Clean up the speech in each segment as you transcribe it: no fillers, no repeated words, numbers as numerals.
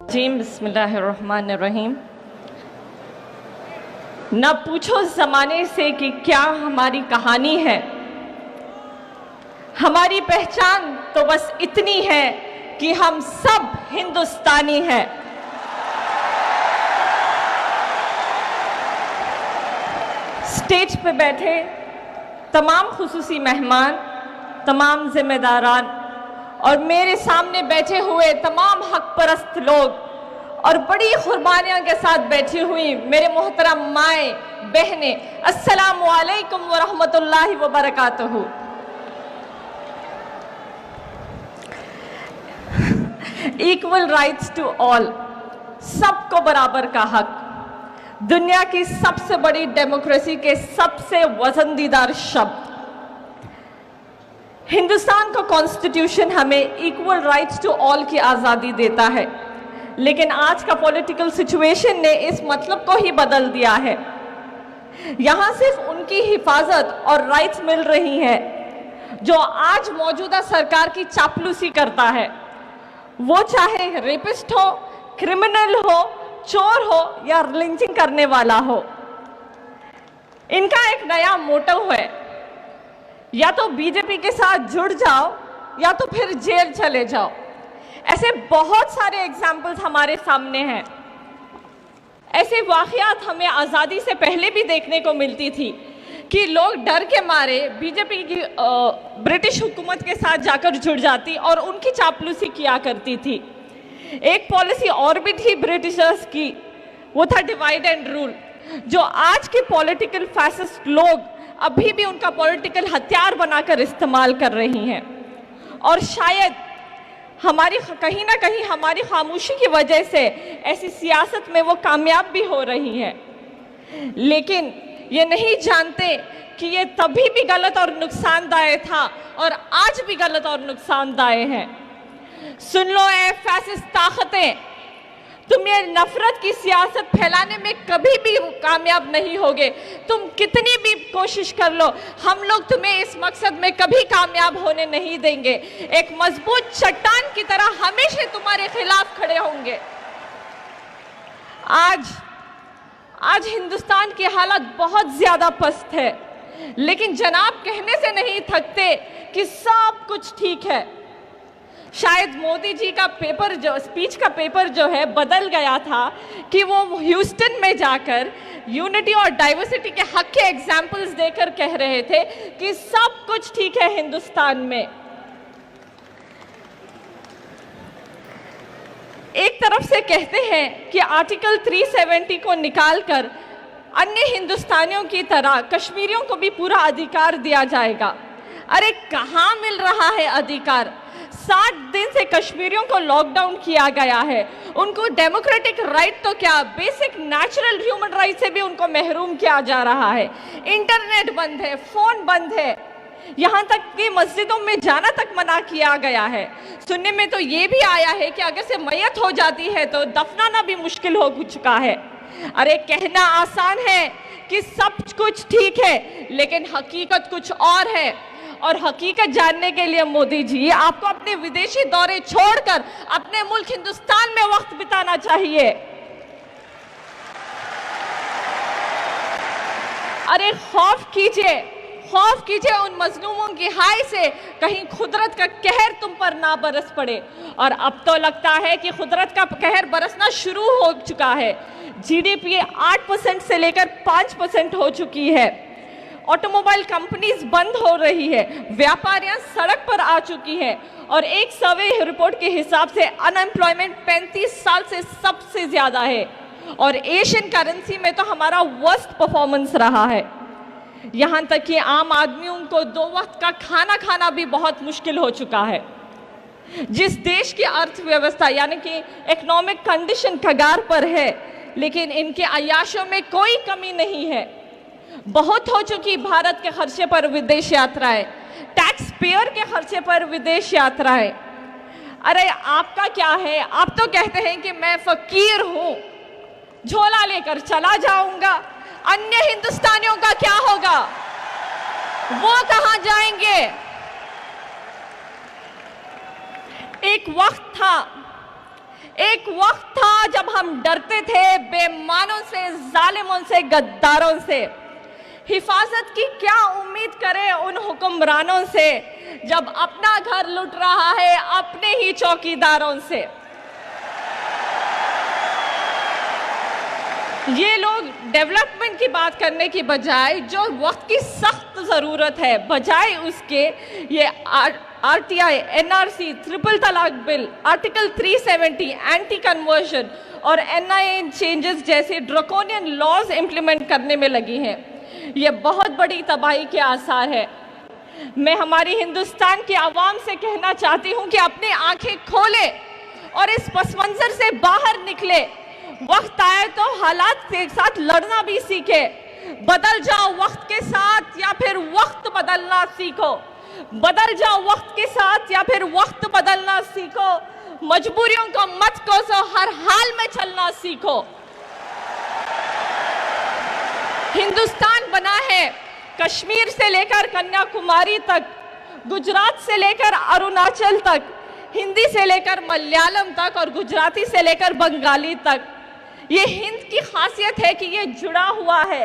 जी बिस्मिल्लाहिर्रहमानिर्रहीम। न पूछो ज़माने से कि क्या हमारी कहानी है, हमारी पहचान तो बस इतनी है कि हम सब हिंदुस्तानी हैं। स्टेज पे बैठे तमाम खुसूसी मेहमान, तमाम जिम्मेदारान और मेरे सामने बैठे हुए तमाम हक परस्त लोग और बड़ी कुर्बानियों के साथ बैठी हुई मेरे मोहतरम माएँ बहनें, अस्सलामु अलैकुम व रहमतुल्लाहि व बरकातहू। इक्वल राइट्स टू ऑल, सबको बराबर का हक, दुनिया की सबसे बड़ी डेमोक्रेसी के सबसे वजनदीदार शब्द। हिंदुस्तान का कॉन्स्टिट्यूशन हमें इक्वल राइट्स टू ऑल की आज़ादी देता है, लेकिन आज का पॉलिटिकल सिचुएशन ने इस मतलब को ही बदल दिया है। यहाँ सिर्फ उनकी हिफाजत और राइट्स मिल रही हैं जो आज मौजूदा सरकार की चापलूसी करता है, वो चाहे रेपिस्ट हो, क्रिमिनल हो, चोर हो या लिंचिंग करने वाला हो। इनका एक नया मोटो है, या तो बीजेपी के साथ जुड़ जाओ या तो फिर जेल चले जाओ। ऐसे बहुत सारे एग्जाम्पल्स हमारे सामने हैं। ऐसे वाक़यात हमें आज़ादी से पहले भी देखने को मिलती थी कि लोग डर के मारे बीजेपी की ब्रिटिश हुकूमत के साथ जाकर जुड़ जाती और उनकी चापलूसी किया करती थी। एक पॉलिसी और भी थी ब्रिटिशर्स की, वो था डिवाइड एंड रूल, जो आज के पॉलिटिकल फैसिस्ट लोग अभी भी उनका पॉलिटिकल हथियार बनाकर इस्तेमाल कर रही हैं। और शायद हमारी कहीं ना कहीं हमारी खामोशी की वजह से ऐसी सियासत में वो कामयाब भी हो रही हैं, लेकिन ये नहीं जानते कि ये तभी भी गलत और नुकसानदायक था और आज भी गलत और नुकसानदायक है। सुन लो ऐ फैसिस्ट ताकतें, तुम ये नफरत की सियासत फैलाने में कभी भी कामयाब नहीं होगे। तुम कितनी भी कोशिश कर लो, हम लोग तुम्हें इस मकसद में कभी कामयाब होने नहीं देंगे। एक मजबूत चट्टान की तरह हमेशा तुम्हारे खिलाफ खड़े होंगे। आज हिंदुस्तान की हालत बहुत ज्यादा पस्त है, लेकिन जनाब कहने से नहीं थकते कि सब कुछ ठीक है। शायद मोदी जी का स्पीच का पेपर जो है बदल गया था कि वो ह्यूस्टन में जाकर यूनिटी और डाइवर्सिटी के हक के एग्जाम्पल्स देकर कह रहे थे कि सब कुछ ठीक है हिंदुस्तान में। एक तरफ से कहते हैं कि आर्टिकल 370 को निकालकर अन्य हिंदुस्तानियों की तरह कश्मीरियों को भी पूरा अधिकार दिया जाएगा। अरे कहाँ मिल रहा है अधिकार? 60 दिन से कश्मीरियों को लॉकडाउन किया गया है। उनको डेमोक्रेटिक राइट तो क्या, बेसिक नेचुरल ह्यूमन राइट से भी उनको महरूम किया जा रहा है। इंटरनेट बंद है, फोन बंद है, यहाँ तक कि मस्जिदों में जाना तक मना किया गया है। सुनने में तो ये भी आया है कि अगर से मैयत हो जाती है तो दफनाना भी मुश्किल हो चुका है। अरे कहना आसान है कि सब कुछ ठीक है, लेकिन हकीकत कुछ और है। और हकीकत जानने के लिए मोदी जी आपको अपने विदेशी दौरे छोड़कर अपने मुल्क हिंदुस्तान में वक्त बिताना चाहिए। अरे खौफ कीजिए उन मजलूमों की हाय से, कहीं खुदरत का कहर तुम पर ना बरस पड़े। और अब तो लगता है कि खुदरत का कहर बरसना शुरू हो चुका है। जीडीपी 8% से लेकर 5% हो चुकी है। ऑटोमोबाइल कंपनीज बंद हो रही है, व्यापारियां सड़क पर आ चुकी हैं और एक सर्वे रिपोर्ट के हिसाब से अनएम्प्लॉयमेंट 35 साल से सबसे ज्यादा है। और एशियन करेंसी में तो हमारा वर्स्ट परफॉर्मेंस रहा है। यहाँ तक कि आम आदमियों को 2 वक्त का खाना खाना भी बहुत मुश्किल हो चुका है। जिस देश की अर्थव्यवस्था यानी कि इकोनॉमिक कंडीशन कगार पर है, लेकिन इनके अय्याशों में कोई कमी नहीं है। बहुत हो चुकी भारत के खर्चे पर विदेश यात्राएं, टैक्स पेयर के खर्चे पर विदेश यात्राएं। अरे आपका क्या है? आप तो कहते हैं कि मैं फकीर हूं, झोला लेकर चला जाऊंगा। अन्य हिंदुस्तानियों का क्या होगा? वो कहां जाएंगे? एक वक्त था एक वक्त था जब हम डरते थे बेईमानों से, जालिमों से, गद्दारों से। हिफाजत की क्या उम्मीद करें उन हुक्मरानों से जब अपना घर लुट रहा है अपने ही चौकीदारों से। ये लोग डेवलपमेंट की बात करने की बजाय जो वक्त की सख्त ज़रूरत है, बजाय उसके ये आरटीआई, एनआरसी, ट्रिपल तलाक बिल, आर्टिकल 370, एंटी कन्वर्जन और एनआईए चेंजेस जैसे ड्रकोनियन लॉज इंप्लीमेंट करने में लगी हैं। ये बहुत बड़ी तबाही के आसार है। मैं हमारी हिंदुस्तान की आवाम से कहना चाहती हूँ कि अपनी आंखें खोले और इस पस मंजर से बाहर निकले। वक्त आए तो हालात के साथ लड़ना भी सीखे। बदल जाओ वक्त के साथ या फिर वक्त बदलना सीखो। बदल जाओ वक्त के साथ या फिर वक्त बदलना सीखो। मजबूरियों को मत कोसो, हर हाल में चलना सीखो। हिंदुस्तान बना है कश्मीर से लेकर कन्याकुमारी तक, गुजरात से लेकर अरुणाचल तक, हिंदी से लेकर मलयालम तक और गुजराती से लेकर बंगाली तक। ये हिंद की खासियत है कि ये जुड़ा हुआ है।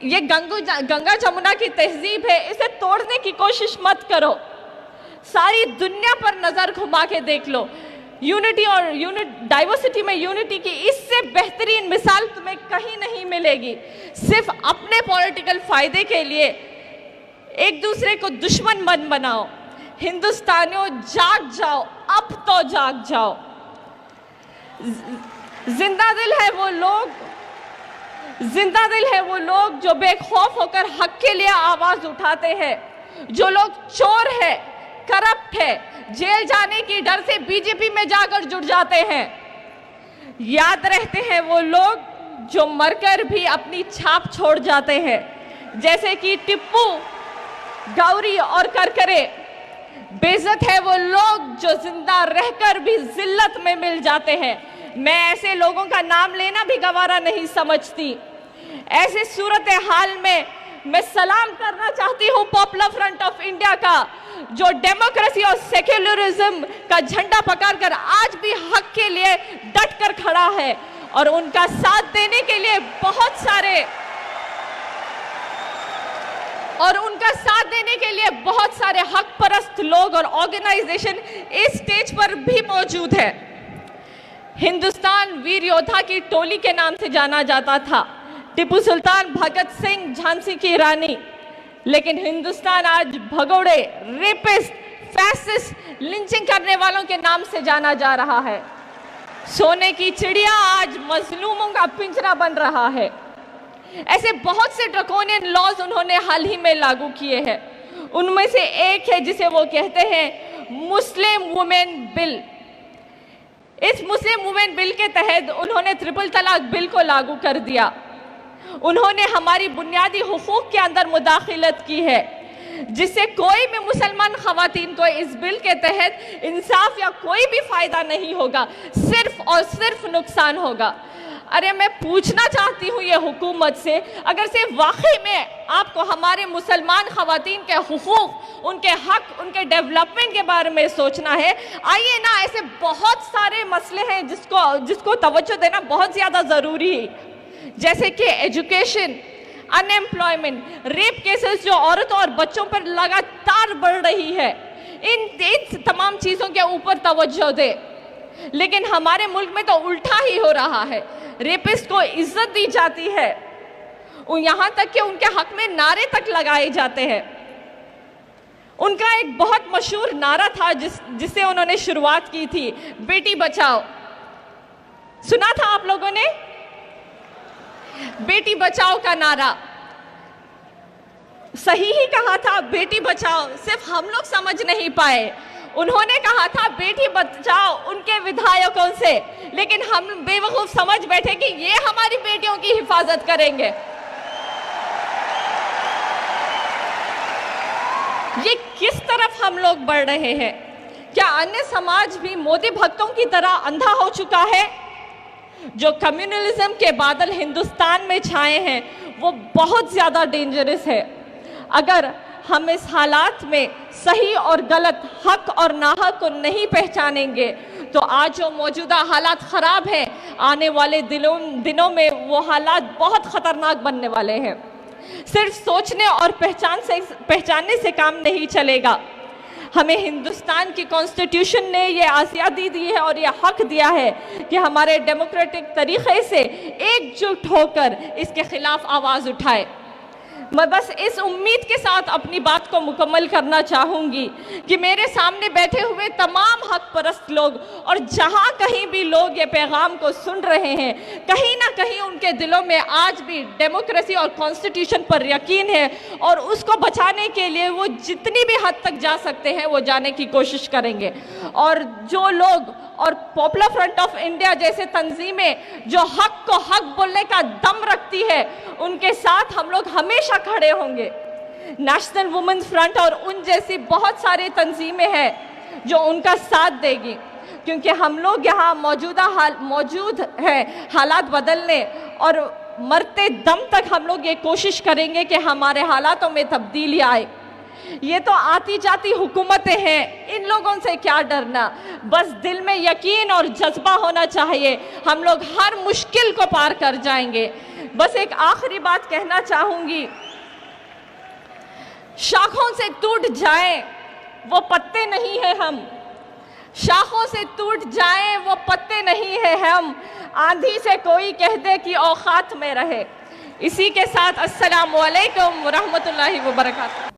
ये गंगा जमुना की तहजीब है, इसे तोड़ने की कोशिश मत करो। सारी दुनिया पर नजर घुमा के देख लो। यूनिटी और डाइवर्सिटी में यूनिटी की इससे बेहतरीन मिसाल तुम्हें कहीं नहीं मिलेगी। सिर्फ अपने पॉलिटिकल फायदे के लिए एक दूसरे को दुश्मन मत बनाओ। हिंदुस्तानियों जाग जाओ, अब तो जाग जाओ। जिंदा दिल है वो लोग जो बेखौफ होकर हक के लिए आवाज उठाते हैं। जो लोग चोर है, करप्ट है, जेल जाने की डर से बीजेपी में जाकर जुड़ जाते हैं। याद रहते हैं वो लोग जो मरकर भी अपनी छाप छोड़ जाते हैं, जैसे कि टिप्पू, गौरी और करकरे। बेइज्जत है वो लोग जो जिंदा रहकर भी जिल्लत में मिल जाते हैं। मैं ऐसे लोगों का नाम लेना भी गवारा नहीं समझती। ऐसे सूरत हाल में मैं सलाम करना चाहती हूँ पॉपुलर फ्रंट ऑफ इंडिया का, जो डेमोक्रेसी और सेक्युलरिज्म का झंडा पकड़कर आज भी हक के लिए डट कर खड़ा है। और उनका साथ देने के लिए बहुत सारे हक परस्त लोग और ऑर्गेनाइजेशन इस स्टेज पर भी मौजूद है। हिंदुस्तान वीर योद्धा की टोली के नाम से जाना जाता था, टिप्पू सुल्तान, भगत सिंह, झांसी की रानी। लेकिन हिंदुस्तान आज भगोड़े, रेपिस्ट, फैसिस्ट, लिंचिंग करने वालों के नाम से जाना जा रहा है। सोने की चिड़िया आज मजलूमों का पिंजरा बन रहा है। ऐसे बहुत से ड्रकोनियन लॉज उन्होंने हाल ही में लागू किए हैं। उनमें से एक है जिसे वो कहते हैं मुस्लिम वुमेन बिल। इस मुस्लिम वुमेन बिल के तहत उन्होंने ट्रिपल तलाक बिल को लागू कर दिया। उन्होंने हमारी बुनियादी हुकूक के अंदर मुदाखिलत की है, जिससे कोई भी मुसलमान खवातीन को इस बिल के तहत इंसाफ या कोई भी फायदा नहीं होगा, सिर्फ और सिर्फ नुकसान होगा। अरे मैं पूछना चाहती हूँ ये हुकूमत से, अगर से वाकई में आपको हमारे मुसलमान खवातीन के हुकूक, उनके हक, उनके डेवलपमेंट के बारे में सोचना है, आइए ना, ऐसे बहुत सारे मसले हैं जिसको तवज्जो देना बहुत ज़्यादा ज़रूरी है, जैसे कि एजुकेशन, अनएम्प्लॉयमेंट, रेप केसेस जो औरतों और बच्चों पर लगातार बढ़ रही है। इन तमाम चीज़ों के ऊपर तवज्जो दे। लेकिन हमारे मुल्क में तो उल्टा ही हो रहा है। रेपिस्ट को इज्जत दी जाती है, यहाँ तक कि उनके हक में नारे तक लगाए जाते हैं। उनका एक बहुत मशहूर नारा था जिससे उन्होंने शुरुआत की थी, बेटी बचाओ। सुना था आप लोगों ने? बेटी बचाओ का नारा सही ही कहा था, बेटी बचाओ। सिर्फ हम लोग समझ नहीं पाए। उन्होंने कहा था बेटी बचाओ उनके विधायकों से, लेकिन हम बेवकूफ समझ बैठे कि ये हमारी बेटियों की हिफाजत करेंगे। ये किस तरफ हम लोग बढ़ रहे हैं? क्या अन्य समाज भी मोदी भक्तों की तरह अंधा हो चुका है? जो कम्युनलिज्म के बादल हिंदुस्तान में छाए हैं वो बहुत ज्यादा डेंजरस है। अगर हम इस हालात में सही और गलत, हक और नाहक को नहीं पहचानेंगे तो आज जो मौजूदा हालात ख़राब हैं, आने वाले दिनों में वो हालात बहुत ख़तरनाक बनने वाले हैं। सिर्फ सोचने और पहचानने से काम नहीं चलेगा। हमें हिंदुस्तान की कॉन्स्टिट्यूशन ने ये आज़ादी दी है और ये हक दिया है कि हमारे डेमोक्रेटिक तरीक़े से एकजुट होकर इसके ख़िलाफ़ आवाज़ उठाए। मैं बस इस उम्मीद के साथ अपनी बात को मुकम्मल करना चाहूँगी कि मेरे सामने बैठे हुए तमाम हक परस्त लोग और जहाँ कहीं भी लोग ये पैगाम को सुन रहे हैं, कहीं ना कहीं उनके दिलों में आज भी डेमोक्रेसी और कॉन्स्टिट्यूशन पर यकीन है और उसको बचाने के लिए वो जितनी भी हद तक जा सकते हैं वो जाने की कोशिश करेंगे। और जो लोग और पॉपुलर फ्रंट ऑफ इंडिया जैसे तंजीमें जो हक को हक बोलने का दम रखती है, उनके साथ हम लोग हमेशा खड़े होंगे। नेशनल वुमेन्स फ्रंट और उन जैसी बहुत सारी तंजीमें हैं जो उनका साथ देगी, क्योंकि हम लोग यहाँ मौजूद हैं हालात बदलने, और मरते दम तक हम लोग ये कोशिश करेंगे कि हमारे हालातों में तब्दीली आए। ये तो आती जाती हुकूमतें हैं, इन लोगों से क्या डरना, बस दिल में यकीन और जज्बा होना चाहिए। हम लोग हर मुश्किल को पार कर जाएंगे। बस एक आखिरी बात कहना चाहूँगी, शाखों से टूट जाएं वो पत्ते नहीं है हम, शाखों से टूट जाएं वो पत्ते नहीं है हम, आंधी से कोई कह दे कि औकात में रहे। इसी के साथ अस्सलामु अलैकुम व रहमतुल्लाहि व बरकातहू।